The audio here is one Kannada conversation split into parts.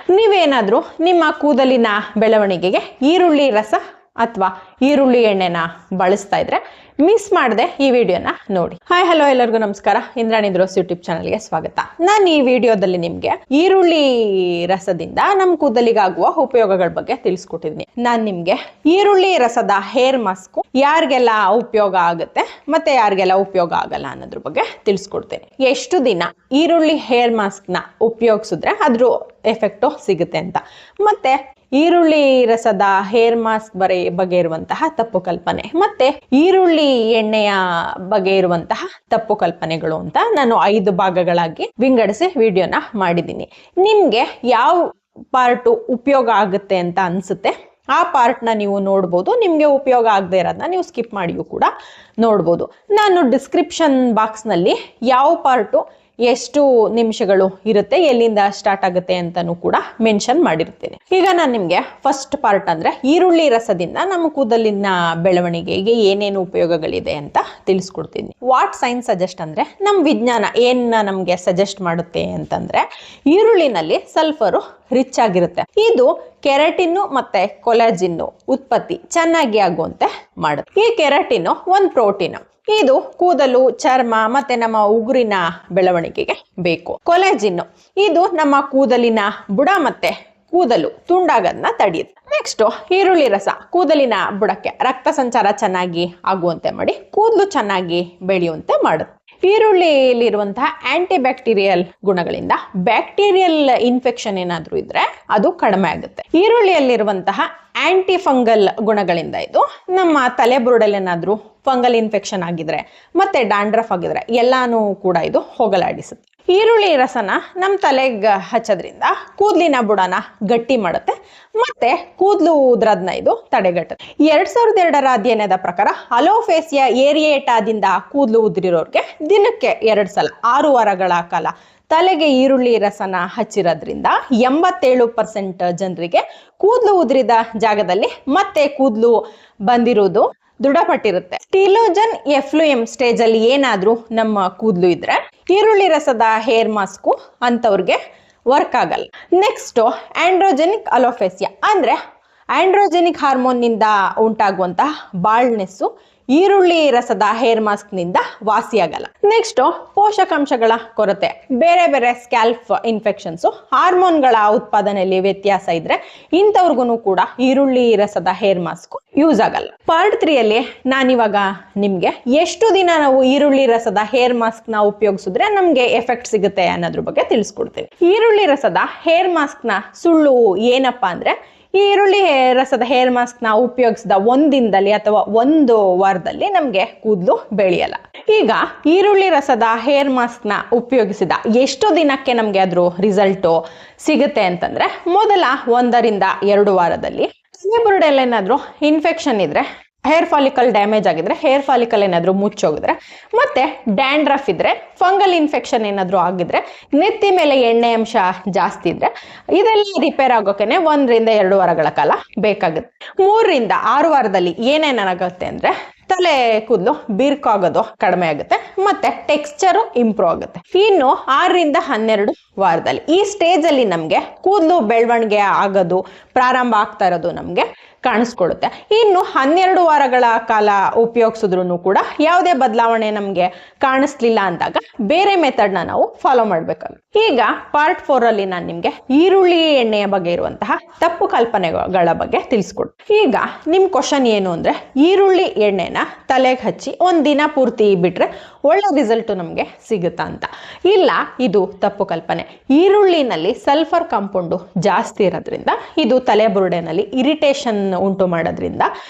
ನೀವೇನಾದ್ರೂ ನಿಮ್ಮ ಕೂದಲಿನ ಬೆಳವಣಿಗೆಗೆ ಈರುಳ್ಳಿ ರಸ ಅಥವಾ ಈರುಳ್ಳಿ ಎಣ್ಣೆನ ಬಳಸ್ತಾ ಇದ್ರೆ ಮಿಸ್ ಮಾಡದೆ ಈ ವಿಡಿಯೋನ ನೋಡಿ. ಹಾಯ್ ಹಲೋ ಎಲ್ಲರಿಗೂ ನಮಸ್ಕಾರ. ಇಂದ್ರಾಣಿ ರೋಸ್ ಯೂಟ್ಯೂಬ್ ಚಾನಲ್ಗೆ ಸ್ವಾಗತ. ನಾನು ಈ ವಿಡಿಯೋದಲ್ಲಿ ನಿಮ್ಗೆ ಈರುಳ್ಳಿ ರಸದಿಂದ ನಮ್ಮ ಕೂದಲಿಗಾಗುವ ಉಪಯೋಗಗಳ ಬಗ್ಗೆ ತಿಳಿಸ್ಕೊಟ್ಟಿದ್ದೀನಿ. ನಾನು ನಿಮ್ಗೆ ಈರುಳ್ಳಿ ರಸದ ಹೇರ್ ಮಾಸ್ಕ್ ಯಾರಿಗೆಲ್ಲ ಉಪಯೋಗ ಆಗುತ್ತೆ ಮತ್ತೆ ಯಾರಿಗೆಲ್ಲ ಉಪಯೋಗ ಆಗಲ್ಲ ಅನ್ನೋದ್ರ ಬಗ್ಗೆ ತಿಳಿಸ್ಕೊಡ್ತೇನೆ. ಎಷ್ಟು ದಿನ ಈರುಳ್ಳಿ ಹೇರ್ ಮಾಸ್ಕ್ ನ ಉಪಯೋಗಿಸಿದ್ರೆ ಅದ್ರ ಎಫೆಕ್ಟು ಸಿಗುತ್ತೆ ಅಂತ, ಮತ್ತೆ ಈರುಳ್ಳಿ ರಸದ ಹೇರ್ ಮಾಸ್ಕ್ ಬಗ್ಗೆ ಇರುವಂತಹ ತಪ್ಪು ಕಲ್ಪನೆ ಮತ್ತೆ ಈರುಳ್ಳಿ ಎಣ್ಣೆಯ ಬಗ್ಗೆ ಇರುವಂತಹ ತಪ್ಪು ಕಲ್ಪನೆಗಳು ಅಂತ ನಾನು 5 ಭಾಗಗಳಾಗಿ ವಿಂಗಡಿಸಿ ವಿಡಿಯೋನ ಮಾಡಿದ್ದೀನಿ. ನಿಮ್ಗೆ ಯಾವ ಪಾರ್ಟ್ ಉಪಯೋಗ ಆಗುತ್ತೆ ಅಂತ ಅನ್ಸುತ್ತೆ ಆ ಪಾರ್ಟ್ನ ನೀವು ನೋಡ್ಬೋದು. ನಿಮ್ಗೆ ಉಪಯೋಗ ಆಗದೆ ಇರೋದನ್ನ ನೀವು ಸ್ಕಿಪ್ ಮಾಡಿಯೂ ಕೂಡ ನೋಡ್ಬೋದು. ನಾನು ಡಿಸ್ಕ್ರಿಪ್ಷನ್ ಬಾಕ್ಸ್ನಲ್ಲಿ ಯಾವ ಪಾರ್ಟು ಎಷ್ಟು ನಿಮಿಷಗಳು ಇರುತ್ತೆ, ಎಲ್ಲಿಂದ ಸ್ಟಾರ್ಟ್ ಆಗುತ್ತೆ ಅಂತಾನೂ ಕೂಡ ಮೆನ್ಷನ್ ಮಾಡಿರ್ತೀನಿ. ಈಗ ನಾನು ನಿಮ್ಗೆ ಫಸ್ಟ್ ಪಾರ್ಟ್ ಅಂದ್ರೆ ಈರುಳ್ಳಿ ರಸದಿಂದ ನಮ್ಮ ಕೂದಲಿನ ಬೆಳವಣಿಗೆಗೆ ಏನೇನು ಉಪಯೋಗಗಳಿದೆ ಅಂತ ತಿಳಿಸ್ಕೊಡ್ತೀನಿ. ವಾಟ್ ಸೈನ್ಸ್ ಸಜೆಸ್ಟ್ ಅಂದ್ರೆ ನಮ್ಮ ವಿಜ್ಞಾನ ಏನ್ ನಮ್ಗೆ ಸಜೆಸ್ಟ್ ಮಾಡುತ್ತೆ ಅಂತಂದ್ರೆ ಈರುಳ್ಳಿನಲ್ಲಿ ಸಲ್ಫರು ರಿಚ್ ಆಗಿರುತ್ತೆ. ಇದು ಕೆರಾಟಿನ್ ಮತ್ತೆ ಕೊಲಾಜಿನ್ ಉತ್ಪತ್ತಿ ಚೆನ್ನಾಗಿ ಆಗುವಂತೆ ಮಾಡುತ್ತೆ. ಈ ಕೆರಾಟಿನ್ ಒಂದು ಪ್ರೋಟೀನ್, ಇದು ಕೂದಲು, ಚರ್ಮ ಮತ್ತೆ ನಮ್ಮ ಉಗುರಿನ ಬೆಳವಣಿಗೆಗೆ ಬೇಕು. ಕೊಲಾಜಿನ್ ಇದು ನಮ್ಮ ಕೂದಲಿನ ಬುಡ ಮತ್ತೆ ಕೂದಲು ತುಂಡಾಗೋದನ್ನ ತಡೆಯುತ್ತೆ. ನೆಕ್ಸ್ಟ್ ಈರುಳ್ಳಿ ರಸ ಕೂದಲಿನ ಬುಡಕ್ಕೆ ರಕ್ತ ಸಂಚಾರ ಚೆನ್ನಾಗಿ ಆಗುವಂತೆ ಮಾಡಿ ಕೂದಲು ಚೆನ್ನಾಗಿ ಬೆಳೆಯುವಂತೆ ಮಾಡುತ್ತೆ. ಈರುಳ್ಳಿಯಲ್ಲಿರುವಂತಹ ಆಂಟಿ ಬ್ಯಾಕ್ಟೀರಿಯಲ್ ಗುಣಗಳಿಂದ ಬ್ಯಾಕ್ಟೀರಿಯಲ್ ಇನ್ಫೆಕ್ಷನ್ ಏನಾದ್ರೂ ಇದ್ರೆ ಅದು ಕಡಿಮೆ ಆಗುತ್ತೆ. ಈರುಳ್ಳಿಯಲ್ಲಿರುವಂತಹ ಆಂಟಿ ಫಂಗಲ್ ಗುಣಗಳಿಂದ ಇದು ನಮ್ಮ ತಲೆಬುರುಡಲ್ಲಿ ಏನಾದ್ರೂ ಫಂಗಲ್ ಇನ್ಫೆಕ್ಷನ್ ಆಗಿದ್ರೆ ಮತ್ತೆ ಡ್ಯಾಂಡ್ರಫ್ ಆಗಿದ್ರೆ ಎಲ್ಲಾನು ಕೂಡ ಇದು ಹೋಗಲಾಡಿಸುತ್ತೆ. ಈರುಳ್ಳಿ ರಸನ ನಮ್ಮ ತಲೆಗೆ ಹಚ್ಚೋದ್ರಿಂದ ಕೂದಲಿನ ಬುಡನ ಗಟ್ಟಿ ಮಾಡುತ್ತೆ ಮತ್ತೆ ಕೂದಲು ಉದ್ರದ್ನ ಇದು ತಡೆಗಟ್ಟುತ್ತೆ. 2002ರ ಅಧ್ಯಯನದ ಪ್ರಕಾರ ಅಲೋಫೇಸಿಯಾ ಏರಿಯೇಟಾದಿಂದ ಕೂದಲು ಉದ್ರಿರೋರ್ಗೆ ದಿನಕ್ಕೆ 2 ಸಲ 6 ವಾರಗಳ ಕಾಲ ತಲೆಗೆ ಈರುಳ್ಳಿ ರಸನ ಹಚ್ಚಿರೋದ್ರಿಂದ 87% ಜನರಿಗೆ ಕೂದಲು ಉದ್ರಿದ ಜಾಗದಲ್ಲಿ ಮತ್ತೆ ಕೂದಲು ಬಂದಿರೋದು ದೃಢಪಟ್ಟಿರುತ್ತೆ. ಟೀಲೋಜನ್ ಎಫ್ಲೂಯಂ ಸ್ಟೇಜ್ ಅಲ್ಲಿ ಏನಾದ್ರೂ ನಮ್ಮ ಕೂದಲು ಇದ್ರೆ ಈರುಳ್ಳಿ ರಸದ ಹೇರ್ ಮಾಸ್ಕ್ ಅಂತವ್ರಿಗೆ ವರ್ಕ್ ಆಗಲ್ಲ. ನೆಕ್ಸ್ಟ್ ಆಂಡ್ರೋಜೆನಿಕ್ ಅಲೋಫೇಸಿಯಾ ಅಂದ್ರೆ ಆಂಡ್ರೋಜೆನಿಕ್ ಹಾರ್ಮೋನ್ ನಿಂದ ಉಂಟಾಗುವಂತಹ ಬಾಲ್ನೆಸ್ಸು ಈರುಳ್ಳಿ ರಸದ ಹೇರ್ ಮಾಸ್ಕ್ ನಿಂದ ವಾಸಿಯಾಗಲ್ಲ. ನೆಕ್ಸ್ಟ್ ಪೋಷಕಾಂಶಗಳ ಕೊರತೆ, ಬೇರೆ ಬೇರೆ ಸ್ಕ್ಯಾಲ್ಪ್ ಇನ್ಫೆಕ್ಷನ್ಸ್, ಹಾರ್ಮೋನ್ಗಳ ಉತ್ಪಾದನೆಯಲ್ಲಿ ವ್ಯತ್ಯಾಸ ಇದ್ರೆ ಇಂಥವ್ರಿಗೂ ಕೂಡ ಈರುಳ್ಳಿ ರಸದ ಹೇರ್ ಮಾಸ್ಕ್ ಯೂಸ್ ಆಗಲ್ಲ. ಪಾರ್ಟ್ 3 ಅಲ್ಲಿ ನಾನಿವಾಗ ನಿಮ್ಗೆ ಎಷ್ಟು ದಿನ ನಾವು ಈರುಳ್ಳಿ ರಸದ ಹೇರ್ ಮಾಸ್ಕ್ ನ ಉಪಯೋಗಿಸಿದ್ರೆ ನಮ್ಗೆ ಎಫೆಕ್ಟ್ ಸಿಗುತ್ತೆ ಅನ್ನೋದ್ರ ಬಗ್ಗೆ ತಿಳಿಸ್ಕೊಡ್ತೀನಿ. ಈರುಳ್ಳಿ ರಸದ ಹೇರ್ ಮಾಸ್ಕ್ ನ ಸುಳ್ಳು ಏನಪ್ಪಾ ಅಂದ್ರೆ ಈ ಈರುಳ್ಳಿ ರಸದ ಹೇರ್ ಮಾಸ್ಕ್ ನ ಉಪಯೋಗಿಸಿದ 1 ದಿನದಲ್ಲಿ ಅಥವಾ 1 ವಾರದಲ್ಲಿ ನಮ್ಗೆ ಕೂದಲು ಬೆಳೆಯಲ್ಲ. ಈಗ ಈರುಳ್ಳಿ ರಸದ ಹೇರ್ ಮಾಸ್ಕ್ ನ ಉಪಯೋಗಿಸಿದ ಎಷ್ಟು ದಿನಕ್ಕೆ ನಮ್ಗೆ ಅದ್ರ ರಿಸಲ್ಟ್ ಸಿಗುತ್ತೆ ಅಂತಂದ್ರೆ ಮೊದಲ 1 ರಿಂದ 2 ವಾರದಲ್ಲಿ ತಲೆಬುರುಡೆಲ್ಲ ಏನಾದ್ರೂ ಇನ್ಫೆಕ್ಷನ್ ಇದ್ರೆ, ಹೇರ್ ಫಾಲಿಕಲ್ ಡ್ಯಾಮೇಜ್ ಆಗಿದ್ರೆ, ಹೇರ್ ಫಾಲಿಕಲ್ ಏನಾದ್ರೂ ಮುಚ್ಚೋಗಿದ್ರೆ, ಮತ್ತೆ ಡ್ಯಾಂಡ್ರಫ್ ಇದ್ರೆ, ಫಂಗಲ್ ಇನ್ಫೆಕ್ಷನ್ ಏನಾದ್ರೂ ಆಗಿದ್ರೆ, ನೆತ್ತಿ ಮೇಲೆ ಎಣ್ಣೆ ಅಂಶ ಜಾಸ್ತಿ ಇದ್ರೆ ಇದೆಲ್ಲ ರಿಪೇರ್ ಆಗೋಕೆನೆ 1 ರಿಂದ 2 ವಾರಗಳ ಕಾಲ ಬೇಕಾಗುತ್ತೆ. 3 ರಿಂದ 6 ವಾರದಲ್ಲಿ ಏನೇನಾಗುತ್ತೆ ಅಂದ್ರೆ ತಲೆ ಕೂದಲು ಬಿರ್ಕಾಗೋದು ಕಡಿಮೆ ಆಗುತ್ತೆ ಮತ್ತೆ ಟೆಕ್ಸ್ಚರು ಇಂಪ್ರೂವ್ ಆಗುತ್ತೆ. ಇನ್ನು 6 ರಿಂದ 12 ವಾರದಲ್ಲಿ ಈ ಸ್ಟೇಜ್ ಅಲ್ಲಿ ನಮ್ಗೆ ಕೂದಲು ಬೆಳವಣಿಗೆ ಆಗೋದು ಪ್ರಾರಂಭ ಆಗ್ತಾ ಇರೋದು ನಮ್ಗೆ ಕಾಣಿಸ್ಕೊಳ್ಳುತ್ತೆ. ಇನ್ನು 12 ವಾರಗಳ ಕಾಲ ಉಪಯೋಗಿಸಿದ್ರು ಕೂಡ ಯಾವುದೇ ಬದಲಾವಣೆ ನಮ್ಗೆ ಕಾಣಿಸ್ಲಿಲ್ಲ ಅಂದಾಗ ಬೇರೆ ಮೆಥಡ್ ನಾವು ಫಾಲೋ ಮಾಡ್ಬೇಕಾಗುತ್ತೆ. ಈಗ ಪಾರ್ಟ್ 4 ಅಲ್ಲಿ ನಾನು ನಿಮ್ಗೆ ಈರುಳ್ಳಿ ಎಣ್ಣೆಯ ಬಗ್ಗೆ ಇರುವಂತಹ ತಪ್ಪು ಕಲ್ಪನೆಗಳ ಬಗ್ಗೆ ತಿಳಿಸ್ಕೊಡ್ತೀನಿ. ಈಗ ನಿಮ್ ಕ್ವಶನ್ ಏನು ಅಂದ್ರೆ ಈರುಳ್ಳಿ ಎಣ್ಣೆನ ತಲೆಗೆ ಹಚ್ಚಿ 1 ದಿನ ಪೂರ್ತಿ ಬಿಟ್ರೆ ಒಳ್ಳೆ ರಿಸಲ್ಟ್ ನಮ್ಗೆ ಸಿಗುತ್ತಾ ಅಂತ. ಇಲ್ಲ, ಇದು ತಪ್ಪು ಕಲ್ಪನೆ. ಈರುಳ್ಳಿನಲ್ಲಿ ಸಲ್ಫರ್ ಕಾಂಪೌಂಡು ಜಾಸ್ತಿ ಇರೋದ್ರಿಂದ ಇದು ತಲೆಬುರುಡೆನಲ್ಲಿ ಇರಿಟೇಷನ್ ಉಂಟು ಮಾಡೋದ್ರಿಂದ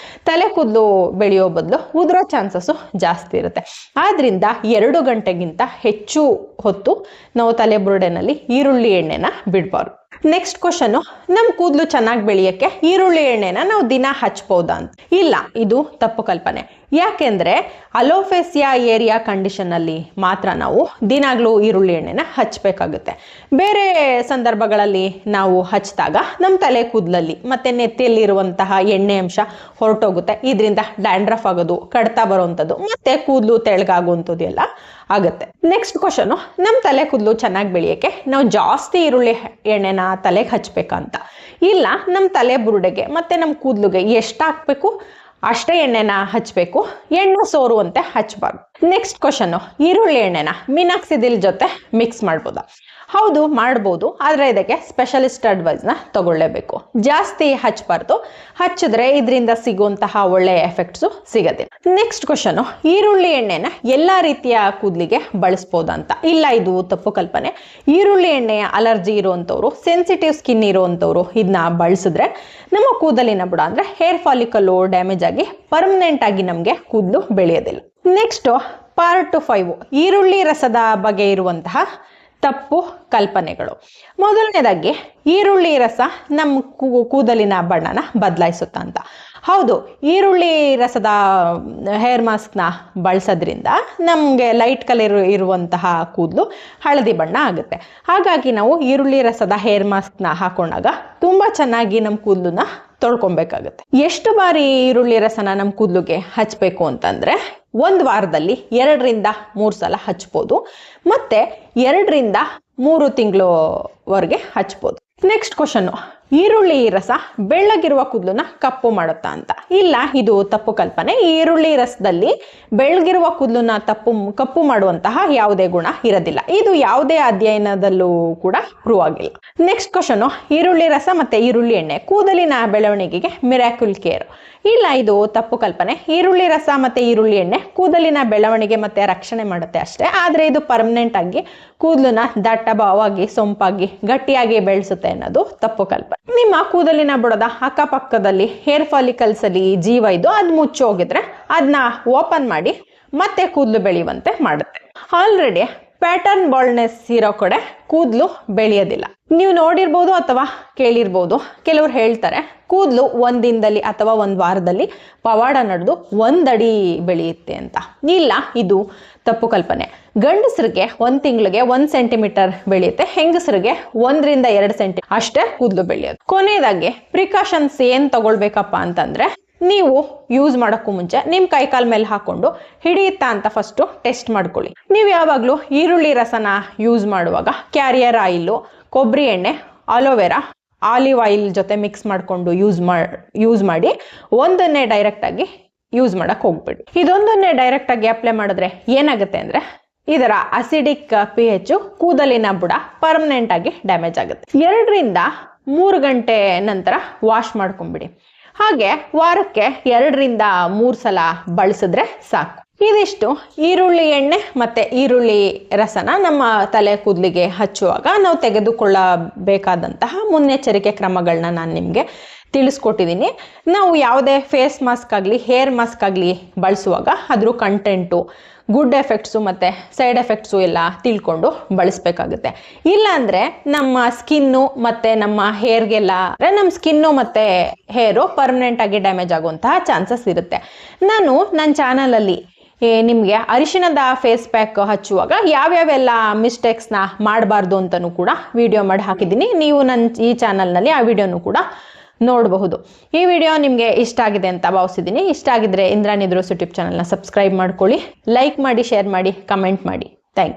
ತಲೆ ಕೂದಲು ಬೆಳೆಯೋ ಬದಲು ಉದುರೋ ಚಾನ್ಸಸ್ ಜಾಸ್ತಿ ಇರುತ್ತೆ. ಆದ್ರಿಂದ 2 ಗಂಟೆಗಿಂತ ಹೆಚ್ಚು ಹೊತ್ತು ನಾವು ತಲೆಬುರುಡೆನಲ್ಲಿ ಈರುಳ್ಳಿ ಎಣ್ಣೆನ ಬಿಡಬಾರ್ದು. ನೆಕ್ಸ್ಟ್ ಕ್ವಶನ್, ನಮ್ ಕೂದಲು ಚೆನ್ನಾಗಿ ಬೆಳೆಯಕ್ಕೆ ಈರುಳ್ಳಿ ಎಣ್ಣೆನ ನಾವು ದಿನ ಹಚ್ಬಹುದಾ ಅಂತ. ಇಲ್ಲ, ಇದು ತಪ್ಪು ಕಲ್ಪನೆ. ಯಾಕೆಂದ್ರೆ ಅಲೋಫೇಸಿಯಾ ಏರಿಯಾ ಕಂಡೀಷನ್ ಅಲ್ಲಿ ಮಾತ್ರ ನಾವು ದಿನಾಗ್ಲೂ ಈರುಳ್ಳಿ ಎಣ್ಣೆನ ಹಚ್ಚಬೇಕಾಗುತ್ತೆ. ಬೇರೆ ಸಂದರ್ಭಗಳಲ್ಲಿ ನಾವು ಹಚ್ಚಿದಾಗ ನಮ್ಮ ತಲೆ ಕೂದಲಲ್ಲಿ ಮತ್ತೆ ನೆತ್ತಿಯಲ್ಲಿರುವಂತಹ ಎಣ್ಣೆ ಅಂಶ ಹೊರಟೋಗುತ್ತೆ. ಇದರಿಂದ ಡ್ಯಾಂಡ್ರಫ್ ಆಗೋದು, ಕಡ್ತಾ ಬರುವಂಥದ್ದು ಮತ್ತೆ ಕೂದಲು ತೆಳ್ಳಗಾಗುವಂಥದ್ದು ಎಲ್ಲ ಆಗುತ್ತೆ. ನೆಕ್ಸ್ಟ್ ಕ್ವಶನ್, ನಮ್ಮ ತಲೆ ಕೂದಲು ಚೆನ್ನಾಗಿ ಬೆಳೆಯೋಕ್ಕೆ ನಾವು ಜಾಸ್ತಿ ಈರುಳ್ಳಿ ಎಣ್ಣೆನ ತಲೆಗೆ ಹಚ್ಬೇಕಂತ. ಇಲ್ಲ, ನಮ್ಮ ತಲೆ ಬುರುಡೆಗೆ ಮತ್ತೆ ನಮ್ಮ ಕೂದಲುಗೆ ಎಷ್ಟು ಹಾಕ್ಬೇಕು ಅಷ್ಟೇ ಎಣ್ಣೆನ ಹಚ್ಚಬೇಕು, ಎಣ್ಣೆ ಸೋರುವಂತೆ ಹಚ್ಚಬಾರ್ದು. ನೆಕ್ಸ್ಟ್ ಕ್ವಶನ್, ಈರುಳ್ಳಿ ಎಣ್ಣೆನ ಮಿನಾಕ್ಸಿಡಿಲ್ ಜೊತೆ ಮಿಕ್ಸ್ ಮಾಡ್ಬೋದಾ? ಹೌದು, ಮಾಡ್ಬೋದು, ಆದರೆ ಇದಕ್ಕೆ ಸ್ಪೆಷಲಿಸ್ಟ್ ಅಡ್ವೈಸ್ನ ತಗೊಳ್ಳೇಬೇಕು. ಜಾಸ್ತಿ ಹಚ್ಚಬಾರ್ದು, ಹಚ್ಚಿದ್ರೆ ಇದರಿಂದ ಸಿಗುವಂತಹ ಒಳ್ಳೆಯ ಎಫೆಕ್ಟ್ಸು ಸಿಗೋದಿಲ್ಲ. ನೆಕ್ಸ್ಟ್ ಕ್ವಶನ್, ಈರುಳ್ಳಿ ಎಣ್ಣೆನ ಎಲ್ಲ ರೀತಿಯ ಕೂದಲಿಗೆ ಬಳಸ್ಬೋದಂತ. ಇಲ್ಲ, ಇದು ತಪ್ಪು ಕಲ್ಪನೆ. ಈರುಳ್ಳಿ ಎಣ್ಣೆಯ ಅಲರ್ಜಿ ಇರುವಂಥವ್ರು, ಸೆನ್ಸಿಟಿವ್ ಸ್ಕಿನ್ ಇರುವಂಥವ್ರು ಇದನ್ನ ಬಳಸಿದ್ರೆ ನಮ್ಮ ಕೂದಲಿನ ಬುಡ ಅಂದರೆ ಹೇರ್ ಫಾಲಿಕಲ್ಲು ಡ್ಯಾಮೇಜ್ ಆಗಿ ಪರ್ಮನೆಂಟ್ ಆಗಿ ನಮಗೆ ಕೂದಲು ಬೆಳೆಯೋದಿಲ್ಲ. ನೆಕ್ಸ್ಟ್ ಪಾರ್ಟ್ 5, ಈರುಳ್ಳಿ ರಸದ ಬಗ್ಗೆ ಇರುವಂತಹ ತಪ್ಪು ಕಲ್ಪನೆಗಳು. ಮೊದಲನೇದಾಗಿ, ಈರುಳ್ಳಿ ರಸ ನಮ್ಮ ಕೂದಲಿನ ಬಣ್ಣನ ಬದಲಾಯಿಸುತ್ತ ಅಂತ. ಹೌದು, ಈರುಳ್ಳಿ ರಸದ ಹೇರ್ ಮಾಸ್ಕ್ನ ಬಳಸೋದ್ರಿಂದ ನಮಗೆ ಲೈಟ್ ಕಲರ್ ಇರುವಂತಹ ಕೂದಲು ಹಳದಿ ಬಣ್ಣ ಆಗುತ್ತೆ. ಹಾಗಾಗಿ ನಾವು ಈರುಳ್ಳಿ ರಸದ ಹೇರ್ ಮಾಸ್ಕ್ನ ಹಾಕೊಂಡಾಗ ತುಂಬ ಚೆನ್ನಾಗಿ ನಮ್ಮ ಕೂದಲನ್ನ ತೊಳ್ಕೊಬೇಕಾಗುತ್ತೆ. ಎಷ್ಟು ಬಾರಿ ಈರುಳ್ಳಿ ರಸನ ನಮ್ಮ ಕೂದಲಿಗೆ ಹಚ್ಚಬೇಕು ಅಂತಂದರೆ, ಒಂದು ವಾರದಲ್ಲಿ 2 ರಿಂದ 3 ಸಲ ಹಚ್ಬೋದು, ಮತ್ತೆ 2 ರಿಂದ 3 ತಿಂಗಳವರೆಗೆ ಹಚ್ಬೋದು. ನೆಕ್ಸ್ಟ್ ಕ್ವಶನ್, ಈರುಳ್ಳಿ ರಸ ಬೆಳ್ಳಗಿರುವ ಕೂದಲನ್ನ ಕಪ್ಪು ಮಾಡುತ್ತಾ ಅಂತ. ಇಲ್ಲ, ಇದು ತಪ್ಪು ಕಲ್ಪನೆ. ಈರುಳ್ಳಿ ರಸದಲ್ಲಿ ಬೆಳ್ಳಗಿರುವ ಕೂದಲನ್ನ ಕಪ್ಪು ಮಾಡುವಂತಹ ಯಾವುದೇ ಗುಣ ಇರೋದಿಲ್ಲ. ಇದು ಯಾವುದೇ ಅಧ್ಯಯನದಲ್ಲೂ ಕೂಡ ಪ್ರೂವ್ ಆಗಿಲ್ಲ. ನೆಕ್ಸ್ಟ್ ಕ್ವಶನ್, ಈರುಳ್ಳಿ ರಸ ಮತ್ತೆ ಈರುಳ್ಳಿ ಎಣ್ಣೆ ಕೂದಲಿನ ಬೆಳವಣಿಗೆಗೆ ಮಿರಾಕಲ್ ಕೇರ್. ಇಲ್ಲ, ಇದು ತಪ್ಪು ಕಲ್ಪನೆ. ಈರುಳ್ಳಿ ರಸ ಮತ್ತೆ ಈರುಳ್ಳಿ ಎಣ್ಣೆ ಕೂದಲಿನ ಬೆಳವಣಿಗೆ ಮತ್ತೆ ರಕ್ಷಣೆ ಮಾಡುತ್ತೆ ಅಷ್ಟೇ, ಆದರೆ ಇದು ಪರ್ಮನೆಂಟ್ ಆಗಿ ಕೂದಲನ್ನ ದಟ್ಟವಾಗಿ ಸೊಂಪಾಗಿ ಗಟ್ಟಿಯಾಗಿ ಬೆಳೆಸುತ್ತೆ ಅನ್ನೋದು ತಪ್ಪು ಕಲ್ಪನೆ. ನಿಮ್ಮ ಕೂದಲಿನ ಬುಡದ ಅಕ್ಕಪಕ್ಕದಲ್ಲಿ ಹೇರ್ ಫಾಲಿಕಲ್ಸ್ ಅಲ್ಲಿ ಜೀವ ಇದ್ದು ಅದು ಮುಚ್ಚೋಗಿದ್ರೆ ಅದನ್ನ ಓಪನ್ ಮಾಡಿ ಮತ್ತೆ ಕೂದಲು ಬೆಳೆಯುವಂತೆ ಮಾಡುತ್ತೆ. ಆಲ್ರೆಡಿ ಪ್ಯಾಟರ್ನ್ ಬಾಲ್ಡ್ನೆಸ್ ಇರೋ ಕಡೆ ಕೂದಲು ಬೆಳೆಯೋದಿಲ್ಲ. ನೀವು ನೋಡಿರ್ಬೋದು ಅಥವಾ ಕೇಳಿರ್ಬೋದು, ಕೆಲವ್ರು ಹೇಳ್ತಾರೆ ಕೂದಲು 1 ದಿನದಲ್ಲಿ ಅಥವಾ 1 ವಾರದಲ್ಲಿ ಪವಾಡ ನಡೆದು 1 ಅಡಿ ಬೆಳೆಯುತ್ತೆ ಅಂತ. ಇಲ್ಲ, ಇದು ತಪ್ಪು ಕಲ್ಪನೆ. ಗಂಡಸರಿಗೆ 1 ತಿಂಗಳಿಗೆ 1 ಸೆಂಟಿಮೀಟರ್ ಬೆಳೆಯುತ್ತೆ, ಹೆಂಗಸರಿಗೆ 1 ರಿಂದ 2 ಸೆಂಟಿಮೀಟರ್ ಅಷ್ಟೇ ಕೂದಲು ಬೆಳೆಯೋದು. ಕೊನೆಯದಾಗಿ ಪ್ರಿಕಾಷನ್ಸ್ ಏನ್ ತಗೊಳ್ಬೇಕಪ್ಪ ಅಂತಂದ್ರೆ, ನೀವು ಯೂಸ್ ಮಾಡೋಕ್ಕೂ ಮುಂಚೆ ನಿಮ್ಮ ಕೈಕಾಲ್ ಮೇಲೆ ಹಾಕೊಂಡು ಹಿಡಿಯುತ್ತಾ ಅಂತ ಫಸ್ಟ್ ಟೆಸ್ಟ್ ಮಾಡ್ಕೊಳ್ಳಿ. ನೀವು ಯಾವಾಗಲೂ ಈರುಳ್ಳಿ ರಸನ ಯೂಸ್ ಮಾಡುವಾಗ ಕ್ಯಾರಿಯರ್ ಆಯಿಲು, ಕೊಬ್ಬರಿ ಎಣ್ಣೆ, ಅಲೋವೆರಾ, ಆಲಿವ್ ಆಯಿಲ್ ಜೊತೆ ಮಿಕ್ಸ್ ಮಾಡಿಕೊಂಡು ಯೂಸ್ ಮಾಡಿ ಒಂದನ್ನೇ ಡೈರೆಕ್ಟ್ ಆಗಿ ಯೂಸ್ ಮಾಡಕ್ ಹೋಗ್ಬೇಡಿ. ಇದೊಂದನ್ನೇ ಡೈರೆಕ್ಟ್ ಆಗಿ ಅಪ್ಲೈ ಮಾಡಿದ್ರೆ ಏನಾಗುತ್ತೆ ಅಂದ್ರೆ, ಇದರ ಅಸಿಡಿಕ್ pH ಕೂದಲಿನ ಬುಡ ಪರ್ಮನೆಂಟ್ ಆಗಿ ಡ್ಯಾಮೇಜ್ ಆಗುತ್ತೆ. 2 ರಿಂದ 3 ಗಂಟೆ ನಂತರ ವಾಶ್ ಮಾಡ್ಕೊಂಡ್ಬಿಡಿ. ಹಾಗೆ ವಾರಕ್ಕೆ 2 ರಿಂದ 3 ಸಲ ಬಳಸಿದ್ರೆ ಸಾಕು. ಇದಿಷ್ಟು ಈರುಳ್ಳಿ ಎಣ್ಣೆ ಮತ್ತೆ ಈರುಳ್ಳಿ ರಸನ ನಮ್ಮ ತಲೆ ಕೂದಲಿಗೆ ಹಚ್ಚುವಾಗ ನಾವು ತೆಗೆದುಕೊಳ್ಳಬೇಕಾದಂತಹ ಮುನ್ನೆಚ್ಚರಿಕೆ ಕ್ರಮಗಳನ್ನ ನಾನು ನಿಮಗೆ ತಿಳಿಸ್ಕೊಟ್ಟಿದ್ದೀನಿ. ನಾವು ಯಾವುದೇ ಫೇಸ್ ಮಾಸ್ಕ್ ಆಗಲಿ ಹೇರ್ ಮಾಸ್ಕ್ ಆಗಲಿ ಬಳಸುವಾಗ ಅದ್ರ ಕಂಟೆಂಟು, ಗುಡ್ ಎಫೆಕ್ಟ್ಸು ಮತ್ತು ಸೈಡ್ ಎಫೆಕ್ಟ್ಸು ಎಲ್ಲ ತಿಳ್ಕೊಂಡು ಬಳಸಬೇಕಾಗುತ್ತೆ. ಇಲ್ಲಾಂದರೆ ನಮ್ಮ ಸ್ಕಿನ್ನು ಮತ್ತು ನಮ್ಮ ಹೇರ್ಗೆಲ್ಲ ನಮ್ಮ ಸ್ಕಿನ್ನು ಮತ್ತು ಹೇರು ಪರ್ಮನೆಂಟಾಗಿ ಡ್ಯಾಮೇಜ್ ಆಗುವಂತಹ ಚಾನ್ಸಸ್ ಇರುತ್ತೆ. ನಾನು ನನ್ನ ಚಾನಲಲ್ಲಿ ನಿಮಗೆ ಅರಿಶಿಣದ ಫೇಸ್ ಪ್ಯಾಕ್ ಹಚ್ಚುವಾಗ ಯಾವ್ಯಾವೆಲ್ಲ ಮಿಸ್ಟೇಕ್ಸ್ನ ಮಾಡಬಾರ್ದು ಅಂತಲೂ ಕೂಡ ವಿಡಿಯೋ ಮಾಡಿ ಹಾಕಿದ್ದೀನಿ. ನೀವು ನನ್ನ ಈ ಚಾನಲ್ನಲ್ಲಿ ಆ ವಿಡಿಯೋನು ಕೂಡ ನೋಡಬಹುದು. ಈ ವಿಡಿಯೋ ನಿಮಗೆ ಇಷ್ಟ ಆಗಿದೆ ಅಂತ ಭಾವಿಸಿದ್ದೀನಿ. ಇಷ್ಟ ಆಗಿದ್ರೆ ಇಂದ್ರಾಣಿ ದ್ರೋಸ್ ಯೂಟ್ಯೂಬ್ ಚಾನಲ್ನ ಸಬ್ಸ್ಕ್ರೈಬ್ ಮಾಡ್ಕೊಳ್ಳಿ, ಲೈಕ್ ಮಾಡಿ, ಶೇರ್ ಮಾಡಿ, ಕಮೆಂಟ್ ಮಾಡಿ. Thank you.